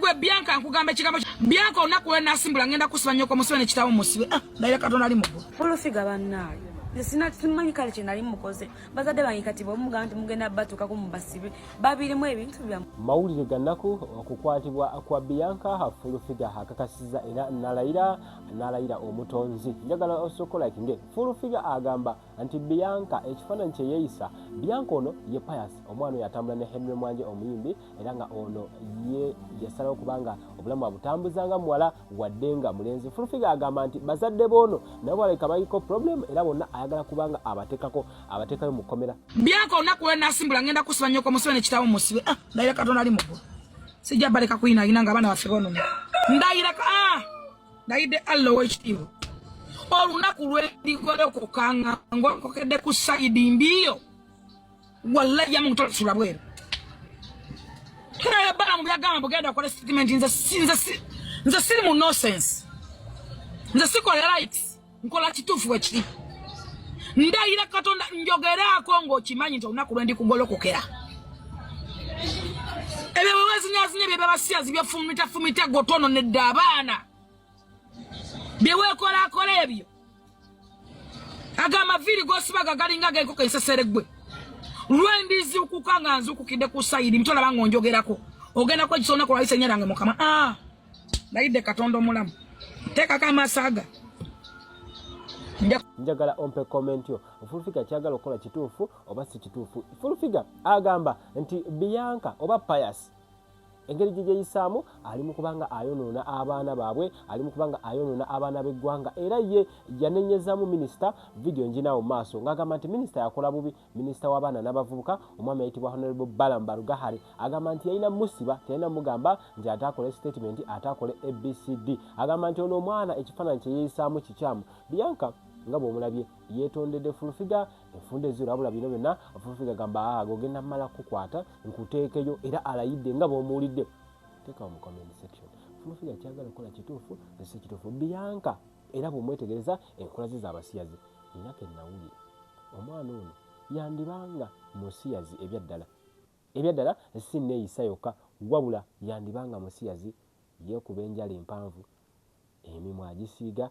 gwe Bianca nkugamba ekigambo Bianca onakuwe nasimbula ngenda kusibanya ko musibane kitawo musibe ndaira katonda ali mugo full figure bannayo sina tumanyi kale kye nali mukoze bazadde bangi kati bomugamba nti mugenda batuka ku mubasibe babirimu ebintu bya mawulire gannaku okukwatibwa kwa Bianca full figure akakasiza era nalayira omutonzi njagala osokola kinge full figure agamba anti Bianca ekifaananyi kye yeeyisa Bianca ono ye Pius omwana yatambula ne Henry Mwanje omuyimbi era nga ono ye yasalawo kubanga obulamu abutambuzanga muwala waddenga mulenzi full figure agamba nti bazadde bono nabo baleka bayiko problem era bonna ayagala kubanga abatekayo mukomera Bianca onakuwe nasimbula ngenda kusibanya ko musibane kitawo musibe ndaira katonda ali mugo sijja baleka kuina inanga abana baffe bono ndaide allo wekitivo olunaku lwendigole okukanga ngokokedde ku saidi mbiyo wallahi yamu ntosula bwero kera bala mu byagamba bugenda okole statement nze siri mu nonsense nze sikola right nkola kitufu wekiti ndaira katonda njogeraako ng'okimanyi nti olunaku lwendikugolokokera ebyo bwewezinyazinya bye babasiyazi byefumita gotono nedda abaana byeweekolakola ebyo agamba viri gosibaga galinga genkoko ensesere gwe lwendiziukuka nga nzukukidde ku sayidi mitolaba ng'onjogerako ogenda kwekiso olunaku lwalise nyerange mukama ndayidde katonda omulamu teekako amasaaga njagala ompe comment yo full figure kyagala okola kituufu oba si kituufu full figure agamba nti Bianca oba Pius engeri gye yisaamu ali mu kubanga ayonoona abaana baabwe ali mu kubanga ayonoona abaana b'eggwanga era ye yanenyezaamu minisita video njinawo maaso ng'agamba nti minisita yakola bubi minisita w'abaana n'abavubuka omwami ayitibwa Honorable Balam Barugahari agamba nti yalina musiba teyalina mugamba nti ataakole statement ataakole ABCD agamba nti ono omwana ekifaananyi kye yeeyisaamu kikyamu Bianca nga bw'omulabye yeetondedde full figure enfunda eziro abula bino byonna full figure agamba agogenda mmala kukwata nkuteekeyo era alayidde nga bw'omuwulidde teekawo mu comment section full figure kyagala okukola kituufu si kituufu Bianca era bw'omwetegereza enkola ze z'abasiyazi ennaku ennawulire omwana ono yandibanga musiyazi ebyaddala si neeyisa yokka wabula yandibanga musiyazi yeekuba enjala empanvu emimwa agisiiga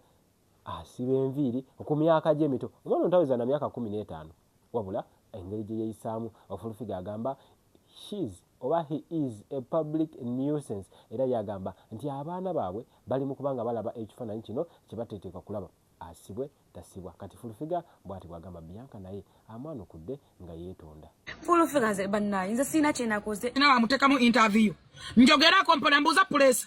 asiba enviiri ku myaka gye emito omwana ontaweza na myaka 15 wabula engeri gye yeeyisaamu full figure agamba he is a public nuisance era yagamba nti abaana baabwe bali mu kubanga balaba ekifaananyi kino kye bateeteeka kulaba asibwe tasibwa kati full figure bw'ati bw'agamba Bianca naye amwanukudde nga yeetonda full figure nze bannaye nze siina kyenakoze nawe amuteekamu interview njogerako mpona mbuuza pulesa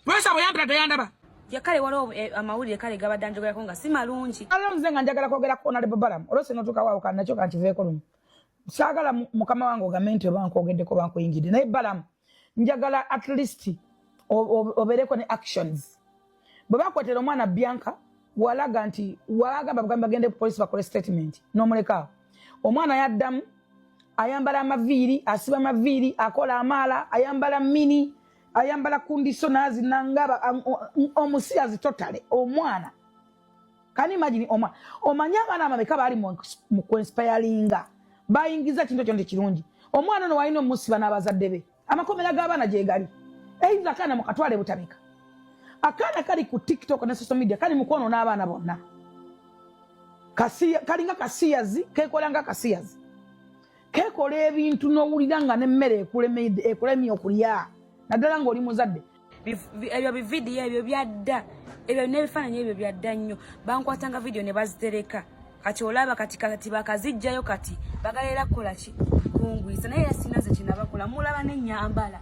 bwe yampita teyandaba yakale waliwo amawulire kale gabadde njogerako nga si malungi nze nga njagala kwogerako Honorable Balam olwose notuukawo kana nakyo kankiveeko lumu saagala mukama wange ogambe nti oba nkwogeddeko bankuyingidde naye Balam njagala at least obeereko ne actions bwe bakwetera omwana Bianca walaga nti wagamba bagende ku police bakole statement n'omulekaawo omwana yaddamu ayambala amaviiri asiba amaviiri akola amaala ayambala mini ayambala kundisoners nangaba omusiyazi totale omwana kani imagine omanya abaana amabeka bali mu inspiringa bayingiza kintu kyo kirungi omwana no walina omusiba n'abazadde be amakomera g'abaana gye gali eiza kana mu katwale butabika akana kali ku TikTok ne social media kali mu kwonoona abaana bonna kalinga kasiyazi kekolanga kasiyazi kekola ebintu n'owulira nga n'emmere ekulemye okulya naddala ng'oli muzadde ebyo bividiyo ebyo byadda ebyo n'ebifaananyi ebyo byadda nnyo bankwatanga vidiyo ne bazitereka kati olaba kati bakazijjayo kati bagalera kukola ki kungwisa naye yasinaze kinabakola mulaba n'ennyambala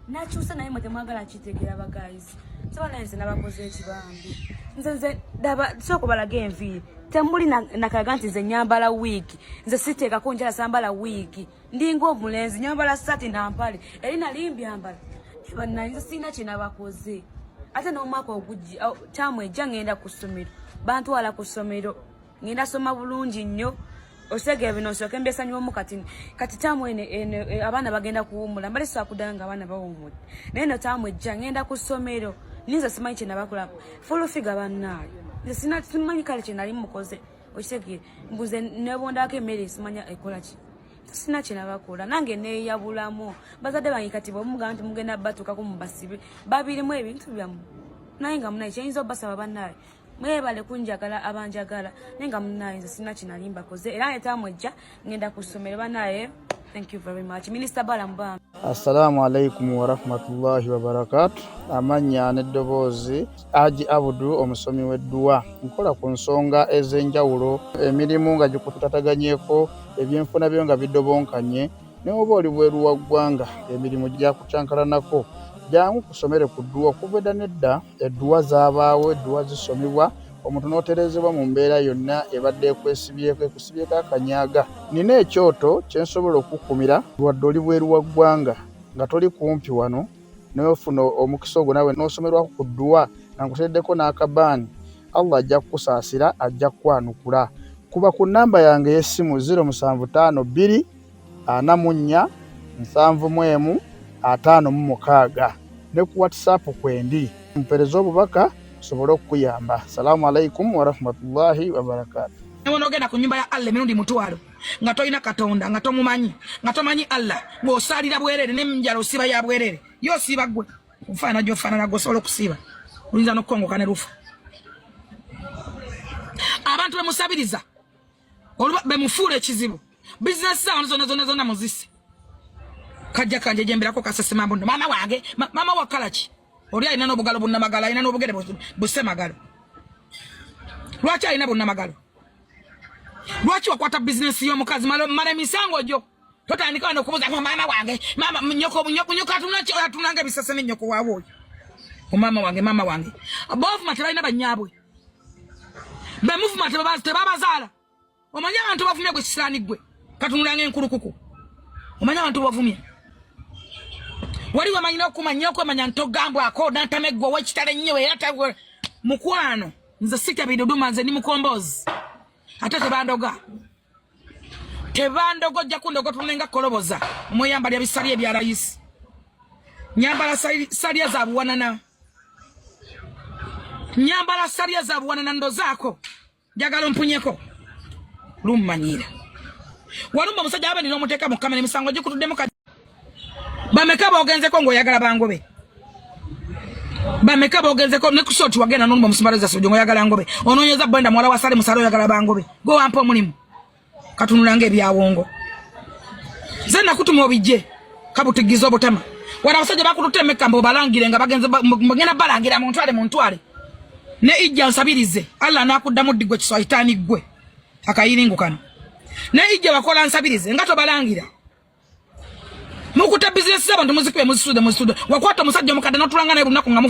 nakyusa naye mwe temwagala kitegera bagayizi sobola nze nabakoze ekibambi nze daba soko balaga enviiri temuli nakaga nti nze nyambala wiiki nze siteekako njala sambala wiiki ndinga omulenzi nyambala sati nampale erina limbyambala bannayiza sina kinabakoze ate n'omwaka ogujja tamu ejja ngenda ku ssomero bantwala ku ssomero ngenda soma bulungi nnyo osege bino soke mbesa nyomu kati tamu ene abaana bagenda kuwumula mbali sakudanga nga abaana bawumula naye no tamu ejja ngenda ku ssomero ninza simanyi kinabakola full figure bannayo nze sina simanyi kale kye nali mukoze osege mbuze nebondako emmere simanya ekola ki sina kinabakola nange neeyabulamu bazadde bange kati bwemugamba nti mugenda batuukako mubasibe babirimu ebintu byammwe naye nga munaye kyayinza obbasaba bannaye mwebale kunjagala abanjagala naye nga munaye nze sina kinalimba koze era netamwejja ngenda ku ssomero bannaye. Thank you very much. Minister Balamba. Assalamu alaikum wa rahmatullahi wa barakatuh. Amanya n'eddoboozi Haji Abudu omusomi w'edduwa. Nkola ku nsonga ez'enjawulo emirimu nga gikutataganyeko ebyenfuna byo nga bidobonkanye ne oba oli bweru wa ggwanga emirimu gyakucankalanako jangu kusomere ku dduwa okuva edda nedda edduwa zaabaawo edduwa zisomibwa omuntu n'oterezebwa mu mbeera yonna ebadde ekwesibyeko ekusibyeko akanyaaga. Nina ekyoto kyensobola okukumira lwadde oli bweru wa ggwanga nga toli kumpi wano n'ofuna omukisa ogwo nawe n'osomerwako ku dduwa nga nkuteddeko n'akabaani. Allah ajja kukusaasira ajja kukwanukula. Kuba ku nnamba yange y'essimu 0752 44 71 56 ne ku WhatsApp kwendi mpereza obubaka sobolo okuyamba. Assalamu alaikum wa rahmatullahi wa barakatuh. Ewo nogenda ku nyumba ya Allah mirundi mutwalo nga toyina Katonda nga tomumanyi nga tomanyi Allah ng'osalira bwerere n'enjala osiba ya bwerere yo siba gwe nfaana gy'ofaanana gwosobola okusiba oyinza n'okukongoka ne lufa. Abantu bemusabiriza oluba bemufuula ekizibu bizinesi zaabwe zonna muzise kajja kanje jemberako kasesema mbondo mama wange mama wakalaki oli alina n'obugalo bunnamagalo alina n'obugere busemagalo. Lwaki alina bunnamagalo? Lwaki wakwata bizinesi y'omukazi mala emisango gyo totandika wano okubuuza mama wange mama nyoko atunanga ebisase n'ennyoko waabwe oyo mama wange boofuma tebalina banyaabwe bemufuma tebabazaala. Omanyi abantu bavumye gwe kisilaani gwe katunulanga enkulukuku omanyi abantu bavumye wali wamanyina okumanya okwemanya ntogambwako nantameggwa wekitale nnyo era mukwano nze sitabiduduma nze ndi mukombozi ate tebandoga ojja kundoga tunenga koloboza omweyamba lya bisali ebya layisi nyambala salya za buwanana ndozaako njagala mpunyeko lummanyira walumba omusajja abe nina omuteeka mu kamera emisango gikutuddemu bameka boogenzeko ng'oyagala bangobe bameka boogenzeko ne kusoti wagenda n'olumba omusimbalaza sojo ng'oyagala ngobe onoonyeza bwenda muwala wa Sale Musale oyagala bangobe gwe wampa omulimu katunulanga ebyawongo nze nakutuma obijje kabutigiza obutama wala abasajja bakututte emekka obalangire nga bagenda balangira muntwale ne ijja nsabirize Allah naakuddamu ddigwe kiswahitaani ggwe akayiringu kano ne ijja bakola nsabirize nga tobalangira mukuta bizinesi z'abantu muzikuye muzisude wakwata omusajja omukadde n'otulanga naye lunaku nga